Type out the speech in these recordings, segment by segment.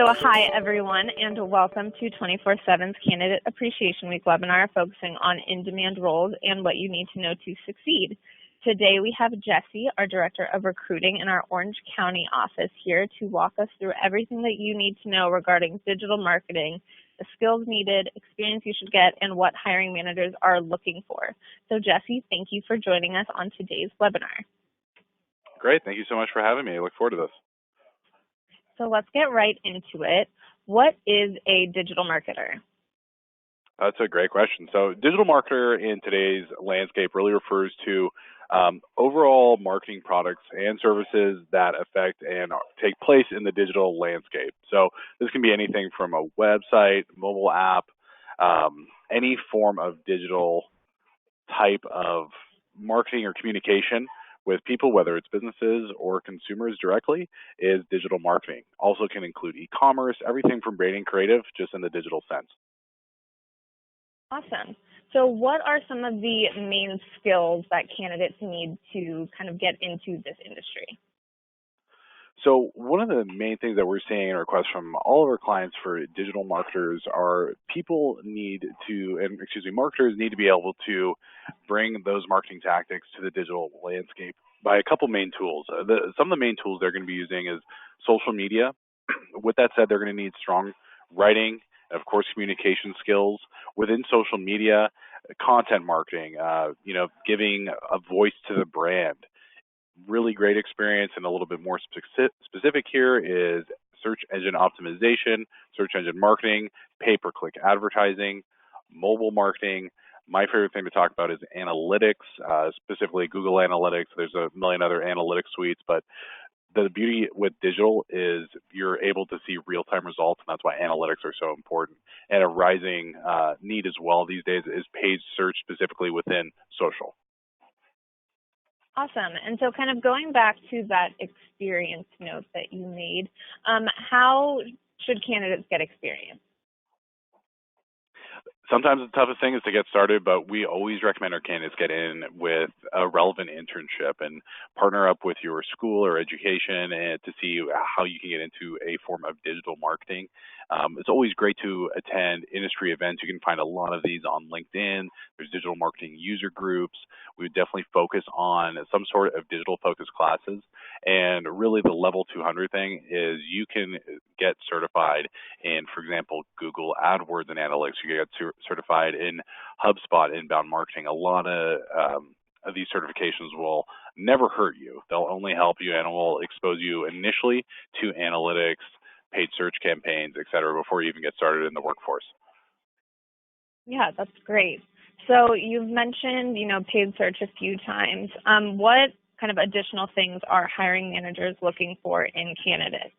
So hi, everyone, and welcome to 24/7's Candidate Appreciation Week webinar focusing on in-demand roles and what you need to know to succeed. Today we have Jesse, our Director of Recruiting in our Orange County office, here to walk us through everything that you need to know regarding digital marketing, the skills needed, experience you should get, and what hiring managers are looking for. So Jesse, thank you for joining us on today's webinar. Great. Thank you so much for having me. I look forward to this. So let's get right into it. What is a digital marketer? That's a great question. So digital marketer in today's landscape really refers to overall marketing products and services that affect and take place in the digital landscape. So this can be anything from a website, mobile app, any form of digital type of marketing or communication with people, whether it's businesses or consumers directly, is digital marketing. Also can include e-commerce, everything from branding creative, just in the digital sense. Awesome. So what are some of the main skills that candidates need to kind of get into this industry? So one of the main things that we're seeing in requests from all of our clients for digital marketers are marketers need to be able to bring those marketing tactics to the digital landscape by a couple main tools. Some of the main tools they're going to be using is social media. With that said, they're going to need strong writing, and of course, communication skills within social media, content marketing, giving a voice to the brand. Really great experience, and a little bit more specific here is search engine optimization, search engine marketing, pay-per-click advertising, mobile marketing. My favorite thing to talk about is analytics, specifically Google Analytics. There's a million other analytics suites, but the beauty with digital is you're able to see real-time results, and that's why analytics are so important. And a rising need as well these days is paid search, specifically within social. Awesome. And so kind of going back to that experience note that you made, how should candidates get experience? Sometimes the toughest thing is to get started, but we always recommend our candidates get in with a relevant internship and partner up with your school or education and to see how you can get into a form of digital marketing. It's always great to attend industry events. You can find a lot of these on LinkedIn. There's digital marketing user groups. We would definitely focus on some sort of digital focus classes. And really the level 200 thing is you can get certified in, for example, Google AdWords and analytics. You get certified in HubSpot inbound marketing. A lot of these certifications will never hurt you. They'll only help you and will expose you initially to analytics, paid search campaigns, et cetera, before you even get started in the workforce. Yeah, that's great. So you've mentioned, paid search a few times. What kind of additional things are hiring managers looking for in candidates?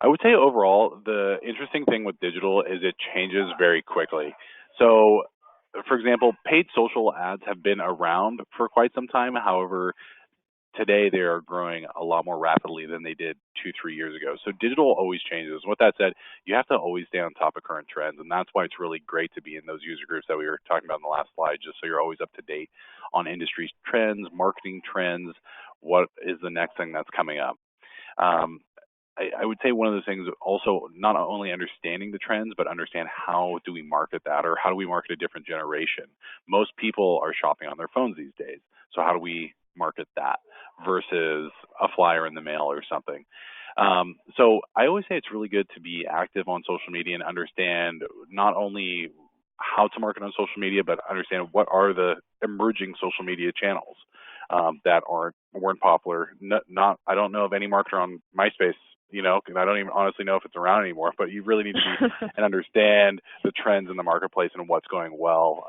I would say overall, the interesting thing with digital is it changes very quickly. So, for example, paid social ads have been around for quite some time. However, today they are growing a lot more rapidly than they did 2-3 years ago. So digital always changes. With that said, you have to always stay on top of current trends, and that's why it's really great to be in those user groups that we were talking about in the last slide, just so you're always up to date on industry trends, marketing trends, what is the next thing that's coming up. I would say one of the things also, not only understanding the trends, but understand how do we market that, or how do we market a different generation. Most people are shopping on their phones these days. So how do we market that versus a flyer in the mail or something? So I always say it's really good to be active on social media and understand not only how to market on social media, but understand what are the emerging social media channels that weren't popular. I don't know of any marketer on MySpace, because I don't even honestly know if it's around anymore, but you really need to be and understand the trends in the marketplace and what's going well,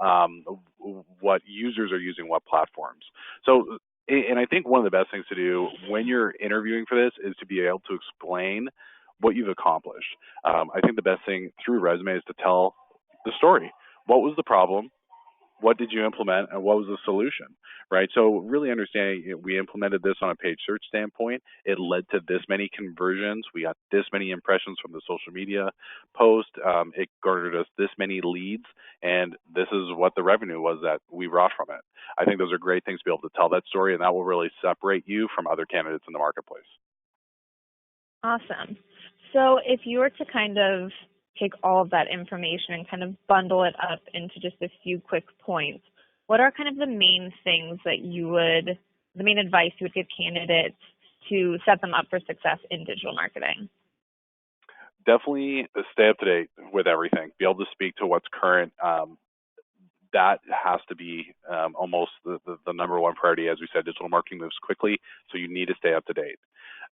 what users are using, what platforms. So, and I think one of the best things to do when you're interviewing for this is to be able to explain what you've accomplished. I think the best thing through resume is to tell the story. What was the problem? What did you implement, and what was the solution, right? So really understanding, we implemented this on a paid search standpoint. It led to this many conversions. We got this many impressions from the social media post. It garnered us this many leads, and this is what the revenue was that we brought from it. I think those are great things to be able to tell that story, and that will really separate you from other candidates in the marketplace. Awesome. So if you were to kind of take all of that information and kind of bundle it up into just a few quick points, what are kind of the main things that the main advice you would give candidates to set them up for success in digital marketing? Definitely stay up to date with everything. Be able to speak to what's current. That has to be almost the number one priority. As we said, digital marketing moves quickly, so you need to stay up to date.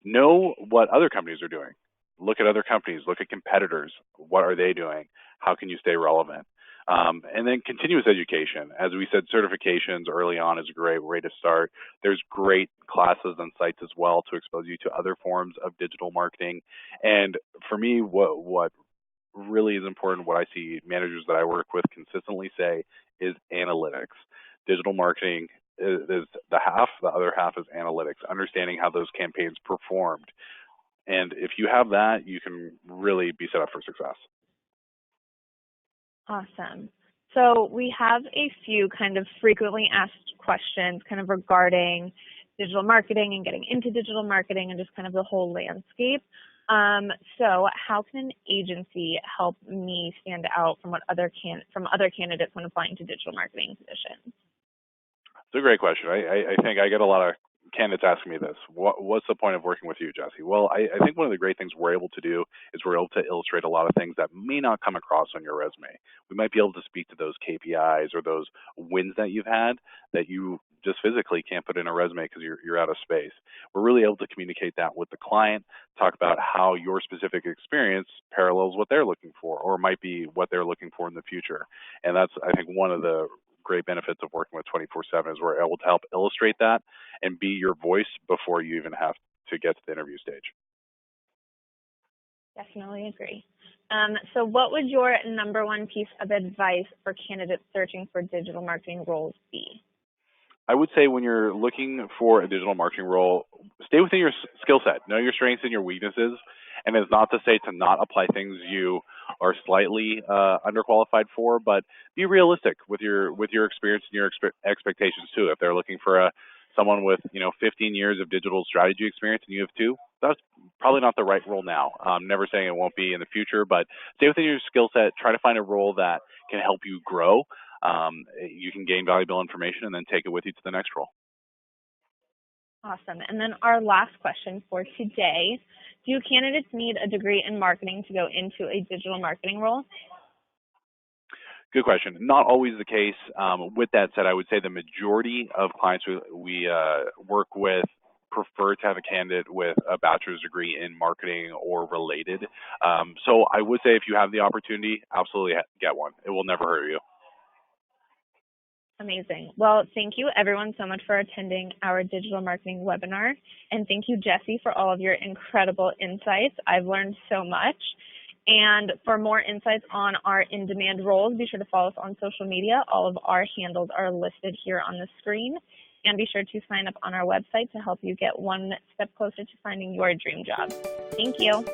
Know what other companies are doing. Look at other companies. Look at competitors. What are they doing? How can you stay relevant? And then continuous education. As we said, certifications early on is a great way to start. There's great classes and sites as well to expose you to other forms of digital marketing. And for me, what really is important, what I see managers that I work with consistently say is analytics. Digital marketing is the half, the other half is analytics, understanding how those campaigns performed. And if you have that, you can really be set up for success. Awesome. So we have a few kind of frequently asked questions kind of regarding digital marketing and getting into digital marketing and just kind of the whole landscape. So how can an agency help me stand out from other candidates when applying to digital marketing positions? It's a great question. I think I get a lot of candidates asking me this. What's the point of working with you, Jesse? Well, I think one of the great things we're able to do is we're able to illustrate a lot of things that may not come across on your resume. We might be able to speak to those KPIs or those wins that you've had that you just physically can't put in a resume because you're out of space. We're really able to communicate that with the client, talk about how your specific experience parallels what they're looking for or might be what they're looking for in the future. And that's, I think, one of the great benefits of working with 24/7 is we're able to help illustrate that and be your voice before you even have to get to the interview stage. Definitely agree. So what would your number one piece of advice for candidates searching for digital marketing roles be? I would say when you're looking for a digital marketing role, stay within your skill set. Know your strengths and your weaknesses. And it's not to say to not apply things you are slightly underqualified for, but be realistic with your experience and your expectations too. If they're looking for someone with 15 years of digital strategy experience and you have 2, that's probably not the right role now. I'm never saying it won't be in the future, but stay within your skill set. Try to find a role that can help you grow. You can gain valuable information and then take it with you to the next role. Awesome. And then our last question for today, do candidates need a degree in marketing to go into a digital marketing role? Good question. Not always the case. With that said, I would say the majority of clients we work with prefer to have a candidate with a bachelor's degree in marketing or related. So I would say if you have the opportunity, absolutely get one. It will never hurt you. Amazing. Well, thank you everyone so much for attending our digital marketing webinar. And thank you, Jesse, for all of your incredible insights. I've learned so much. And for more insights on our in-demand roles, be sure to follow us on social media. All of our handles are listed here on the screen. And be sure to sign up on our website to help you get one step closer to finding your dream job. Thank you.